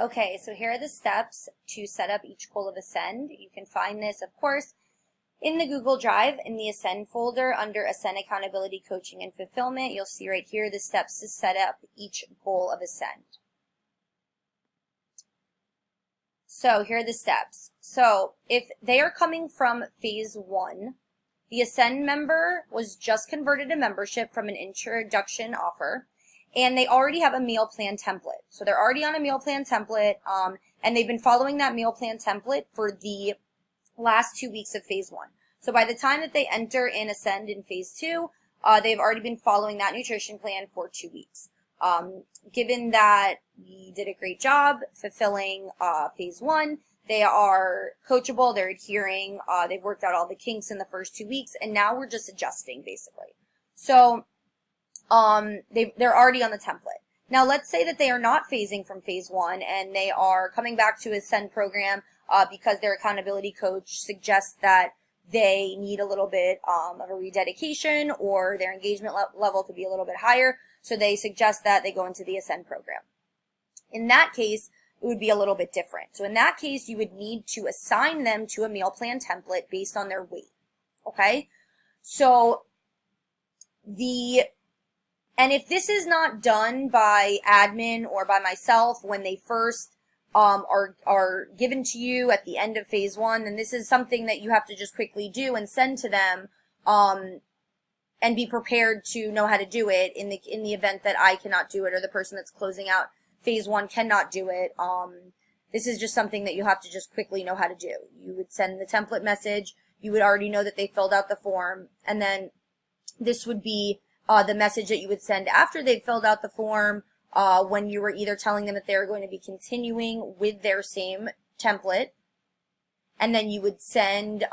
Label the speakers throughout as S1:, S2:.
S1: Okay, so here are the steps to set up each goal of Ascend. You can find this, of course, in the Google Drive in the Ascend folder under Ascend Accountability, Coaching, and Fulfillment. You'll see right here the steps to set up each goal of Ascend. So here are the steps. So if they are coming from phase 1, the Ascend member was just converted to membership from an introduction offer, and they already have a meal plan template. So they're already on a meal plan template, and they've been following that meal plan template for the last 2 weeks of phase 1. So by the time that they enter in Ascend in phase 2, they've already been following that nutrition plan for 2 weeks. Given that we did a great job fulfilling phase 1, they are coachable, they're adhering, they've worked out all the kinks in the first 2 weeks, and now we're just adjusting, basically. So they're already on the template. Now, let's say that they are not phasing from phase 1, and they are coming back to Ascend program because their accountability coach suggests that they need a little bit of a rededication, or their engagement level could be a little bit higher, so they suggest that they go into the Ascend program. In that case, it would be a little bit different. So in that case, you would need to assign them to a meal plan template based on their weight, okay? So and if this is not done by admin or by myself when they first are given to you at the end of phase 1, then this is something that you have to just quickly do and send to them, and be prepared to know how to do it in the event that I cannot do it, or the person that's closing out phase 1 cannot do it. This is just something that you have to just quickly know how to do. You would send the template message, you would already know that they filled out the form, and then this would be the message that you would send after they've filled out the form, when you were either telling them that they're going to be continuing with their same template, and then you would send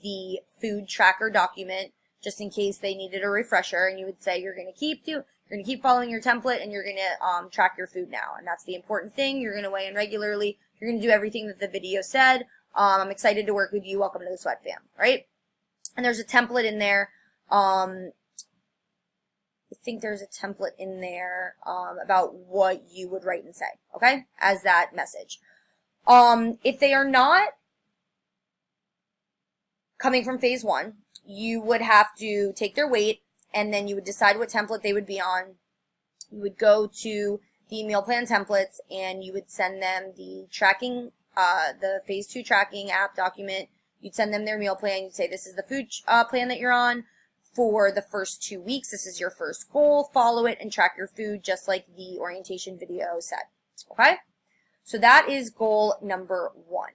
S1: the food tracker document just in case they needed a refresher, and you would say you're going to keep following your template, and you're going to track your food now, and that's the important thing. You're going to weigh in regularly. You're going to do everything that the video said. I'm excited to work with you. Welcome to the Sweat Fam, right? And there's a template in there. I think there's a template in there about what you would write and say, okay, as that message. If they are not coming from phase 1, you would have to take their weight, and then you would decide what template they would be on. You would go to the meal plan templates, and you would send them the tracking, the phase 2 tracking app document. You'd send them their meal plan. You'd say, this is the food plan that you're on for the first 2 weeks. This is your first goal. Follow it and track your food just like the orientation video said. Okay? So that is goal number 1.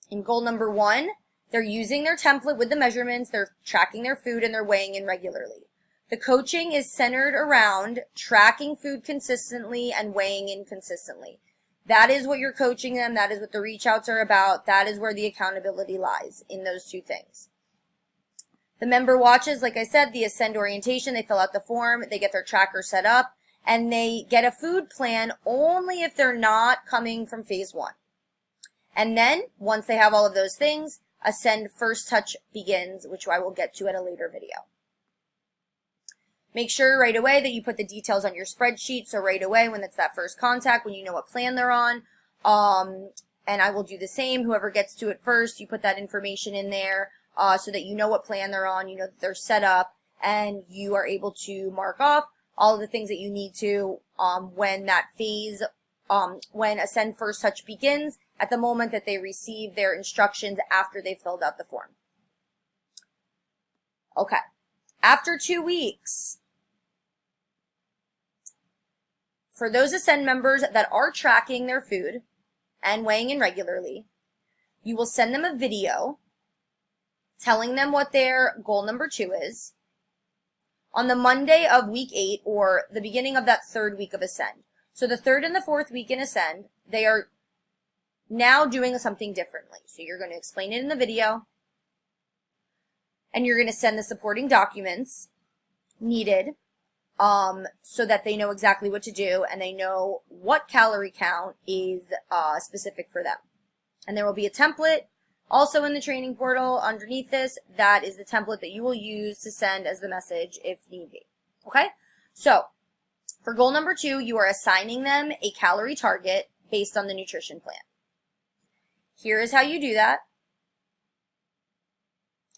S1: In goal number 1, they're using their template with the measurements, they're tracking their food, and they're weighing in regularly. The coaching is centered around tracking food consistently and weighing in consistently. That is what you're coaching them. That is what the reach outs are about. That is where the accountability lies, in those 2 things. The member watches, like I said, the Ascend orientation. They fill out the form, they get their tracker set up, and they get a food plan only if they're not coming from phase 1. And then, once they have all of those things, Ascend First Touch begins, which I will get to at a later video. Make sure right away that you put the details on your spreadsheet, so right away when it's that first contact, when you know what plan they're on, and I will do the same. Whoever gets to it first, you put that information in there so that you know what plan they're on, you know that they're set up, and you are able to mark off all of the things that you need to when that phase, when Ascend First Touch begins, at the moment that they receive their instructions after they've filled out the form. Okay. After 2 weeks, for those Ascend members that are tracking their food and weighing in regularly, you will send them a video telling them what their goal number 2 is on the Monday of week 8, or the beginning of that 3rd week of Ascend. So the 3rd and the 4th week in Ascend, they are now doing something differently. So you're going to explain it in the video, and you're going to send the supporting documents needed so that they know exactly what to do, and they know what calorie count is specific for them. And there will be a template also in the training portal underneath this. That is the template that you will use to send as the message if need be. Okay? So For goal number 2, you are assigning them a calorie target based on the nutrition plan. Here is how you do that.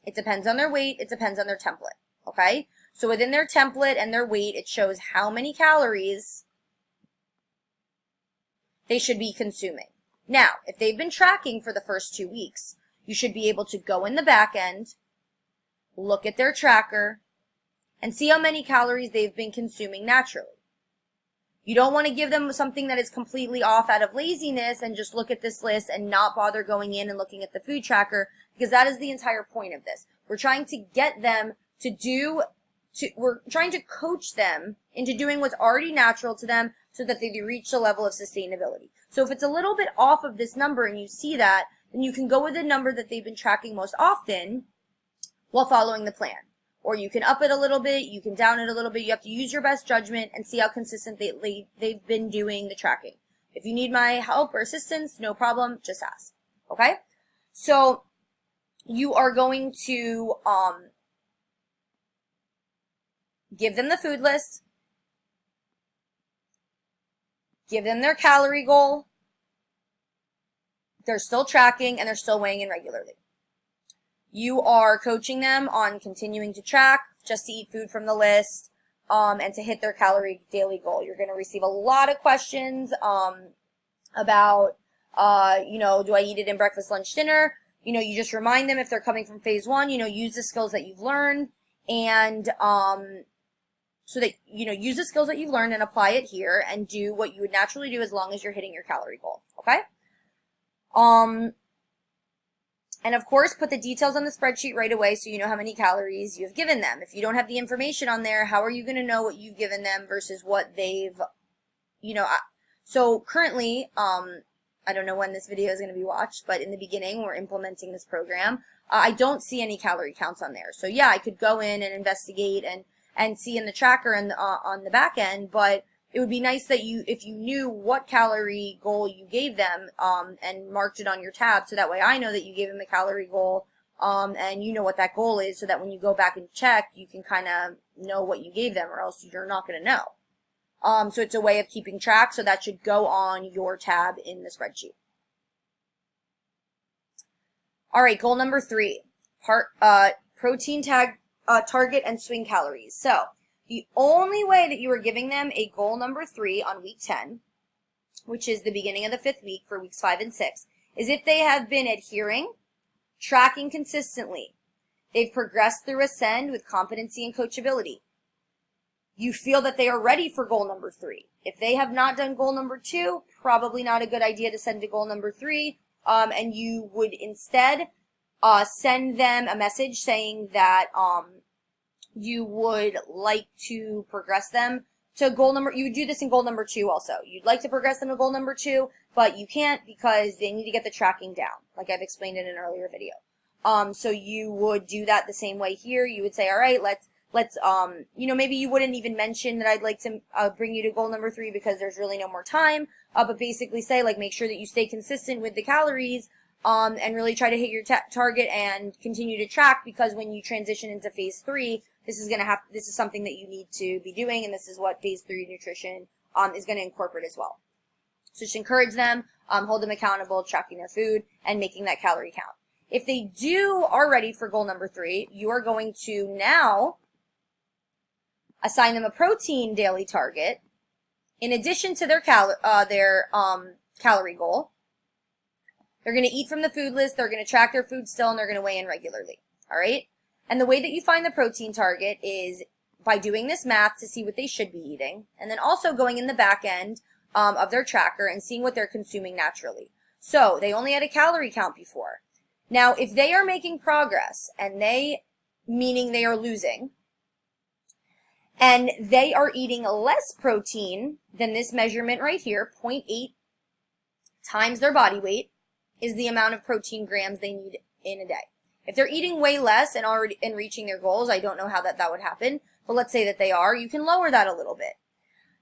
S1: It depends on their weight. It depends on their template. Okay? So within their template and their weight, it shows how many calories they should be consuming. Now, if they've been tracking for the first 2 weeks, you should be able to go in the back end, look at their tracker, and see how many calories they've been consuming naturally. You don't want to give them something that is completely off out of laziness and just look at this list and not bother going in and looking at the food tracker, because that is the entire point of this. We're trying to get them we're trying to coach them into doing what's already natural to them so that they reach the level of sustainability. So if it's a little bit off of this number and you see that, then you can go with the number that they've been tracking most often while following the plan. Or you can up it a little bit, you can down it a little bit. You have to use your best judgment and see how consistent they've been doing the tracking. If you need my help or assistance, no problem, just ask. Okay? So you are going to give them the food list, give them their calorie goal. They're still tracking and they're still weighing in regularly. You are coaching them on continuing to track, just to eat food from the list, and to hit their calorie daily goal. You're going to receive a lot of questions about, do I eat it in breakfast, lunch, dinner? You just remind them if they're coming from phase 1, use the skills that you've learned, and so that, use the skills that you've learned and apply it here and do what you would naturally do as long as you're hitting your calorie goal, okay? And of course, put the details on the spreadsheet right away so you know how many calories you've given them. If you don't have the information on there, how are you going to know what you've given them versus what they've, so currently, I don't know when this video is going to be watched, but in the beginning, we're implementing this program. I don't see any calorie counts on there. So yeah, I could go in and investigate and see in the tracker and on the back end, but it would be nice that if you knew what calorie goal you gave them, and marked it on your tab, so that way I know that you gave them a calorie goal, and you know what that goal is, so that when you go back and check, you can kind of know what you gave them, or else you're not going to know. So it's a way of keeping track, so that should go on your tab in the spreadsheet. All right, goal number 3, protein target and swing calories. So the only way that you are giving them a goal number 3 on week 10, which is the beginning of the 5th week for weeks 5 and 6, is if they have been adhering, tracking consistently. They've progressed through Ascend with competency and coachability. You feel that they are ready for goal number 3. If they have not done goal number 2, probably not a good idea to send to goal number 3, and you would instead send them a message saying that you would like to progress them to goal number, you would do this in goal number 2 also. You'd like to progress them to goal number 2, but you can't because they need to get the tracking down, like I've explained in an earlier video. So you would do that the same way here. You would say, all right, let's maybe you wouldn't even mention that I'd like to bring you to goal number 3 because there's really no more time, but basically say, like, make sure that you stay consistent with the calories, and really try to hit your target and continue to track, because when you transition into phase 3, this is something that you need to be doing, and this is what phase 3 nutrition is going to incorporate as well. So just encourage them, hold them accountable, tracking their food, and making that calorie count. If they are ready for goal number 3, you are going to now assign them a protein daily target in addition to their calorie goal. They're going to eat from the food list, they're going to track their food still, and they're going to weigh in regularly. All right? And the way that you find the protein target is by doing this math to see what they should be eating, and then also going in the back end of their tracker and seeing what they're consuming naturally. So they only had a calorie count before. Now, if they are making progress, and meaning they are losing, and they are eating less protein than this measurement right here, 0.8 times their body weight, is the amount of protein grams they need in a day. If they're eating way less and already reaching their goals, I don't know how that would happen, but let's say that they are, you can lower that a little bit.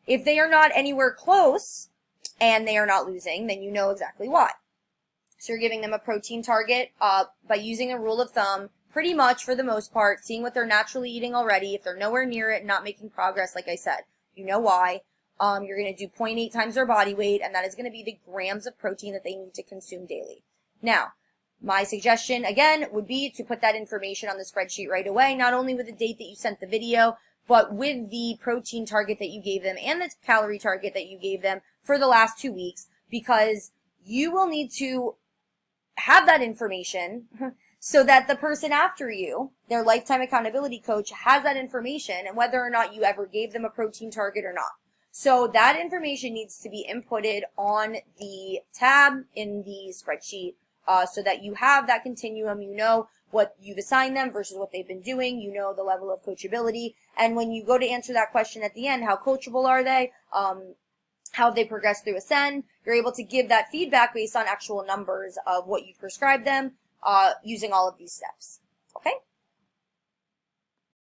S1: If they are not anywhere close and they are not losing, then you know exactly why. So you're giving them a protein target by using a rule of thumb, pretty much for the most part, seeing what they're naturally eating already. If they're nowhere near it, not making progress, like I said, you know why. You're going to do 0.8 times their body weight, and that is going to be the grams of protein that they need to consume daily. Now, my suggestion, again, would be to put that information on the spreadsheet right away, not only with the date that you sent the video, but with the protein target that you gave them and the calorie target that you gave them for the last 2 weeks, because you will need to have that information so that the person after you, their lifetime accountability coach, has that information, and whether or not you ever gave them a protein target or not. So that information needs to be inputted on the tab in the spreadsheet, so that you have that continuum. You know what you've assigned them versus what they've been doing. You know the level of coachability. And when you go to answer that question at the end, how coachable are they? How have they progressed through Ascend? You're able to give that feedback based on actual numbers of what you've prescribed them, using all of these steps. Okay?